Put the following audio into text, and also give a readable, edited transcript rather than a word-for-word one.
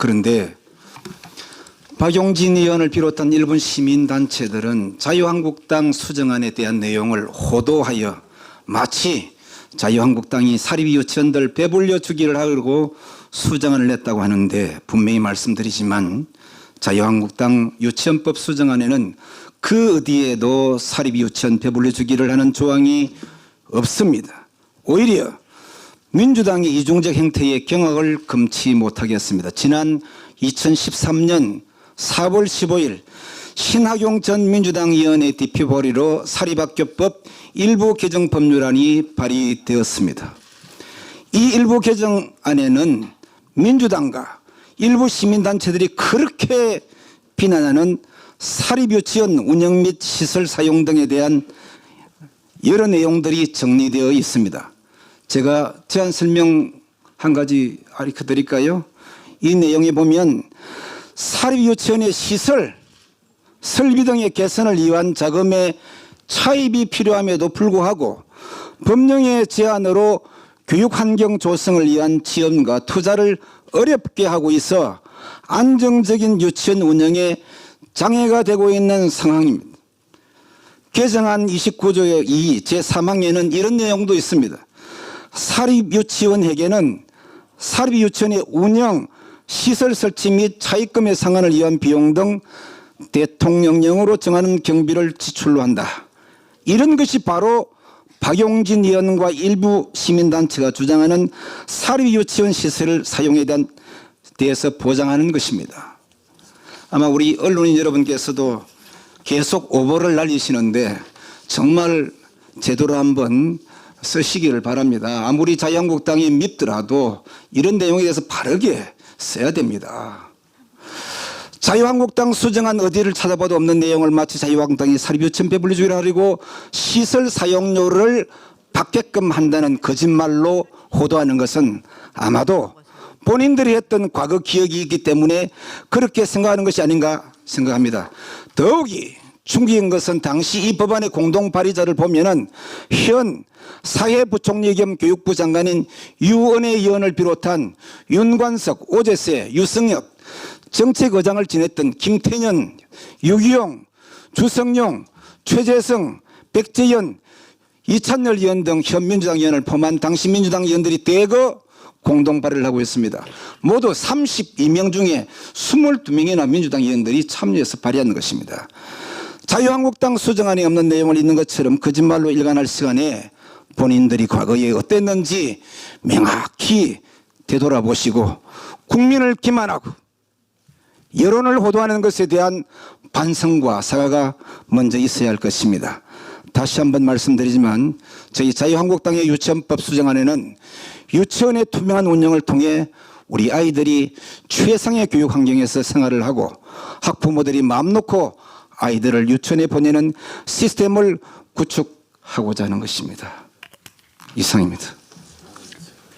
그런데 박용진 의원을 비롯한 일본 시민단체들은 자유한국당 수정안에 대한 내용을 호도하여 마치 자유한국당이 사립 유치원들 배불려 주기를 하려고 수정안을 냈다고 하는데, 분명히 말씀드리지만 자유한국당 유치원법 수정안에는 그 어디에도 사립 유치원 배불려 주기를 하는 조항이 없습니다. 오히려 민주당의 이중적 행태의 경악을 금치 못하겠습니다. 지난 2013년 4월 15일 신학용 전 민주당 의원의 대표 발의로 사립학교법 일부 개정 법률안이 발의되었습니다. 이 일부 개정안에는 민주당과 일부 시민단체들이 그렇게 비난하는 사립유치원 운영 및 시설 사용 등에 대한 여러 내용들이 정리되어 있습니다. 제가 제안 설명 한 가지 가르쳐 드릴까요? 이 내용에 보면 사립유치원의 시설, 설비 등의 개선을 위한 자금의 차입이 필요함에도 불구하고 법령의 제한으로 교육환경 조성을 위한 지원과 투자를 어렵게 하고 있어 안정적인 유치원 운영에 장애가 되고 있는 상황입니다. 개정안 29조 2 제3항에는 이런 내용도 있습니다. 사립유치원에게는 사립유치원의 운영, 시설 설치 및 차입금의 상환을 위한 비용 등 대통령령으로 정하는 경비를 지출로 한다. 이런 것이 바로 박용진 의원과 일부 시민단체가 주장하는 사립유치원 시설을 사용에 대해서 보장하는 것입니다. 아마 우리 언론인 여러분께서도 계속 오보를 날리시는데 정말 제대로 한번 쓰시기를 바랍니다. 아무리 자유한국당이 밉더라도 이런 내용에 대해서 바르게 써야 됩니다. 자유한국당 수정안 어디를 찾아봐도 없는 내용을 마치 자유한국당이 사립유치원 배분리 주기를 하려고 시설 사용료를 받게끔 한다는 거짓말로 호도하는 것은 아마도 본인들이 했던 과거 기억이 있기 때문에 그렇게 생각하는 것이 아닌가 생각합니다. 더욱이 충격인 것은 당시 이 법안의 공동 발의자를 보면은 현 사회부총리 겸 교육부 장관인 유은혜 의원을 비롯한 윤관석, 오재세, 유승엽, 정책의장을 지냈던 김태년, 유기용, 주성용, 최재성, 백재현, 이찬열 의원 등 현 민주당 의원을 포함한 당시 민주당 의원들이 대거 공동 발의를 하고 있습니다. 모두 32명 중에 22명이나 민주당 의원들이 참여해서 발의한 것입니다. 자유한국당 수정안에 없는 내용을 있는 것처럼 거짓말로 일관할 시간에 본인들이 과거에 어땠는지 명확히 되돌아보시고 국민을 기만하고 여론을 호도하는 것에 대한 반성과 사과가 먼저 있어야 할 것입니다. 다시 한번 말씀드리지만 저희 자유한국당의 유치원법 수정안에는 유치원의 투명한 운영을 통해 우리 아이들이 최상의 교육 환경에서 생활을 하고 학부모들이 마음 놓고 아이들을 유치원에 보내는 시스템을 구축하고자 하는 것입니다. 이상입니다.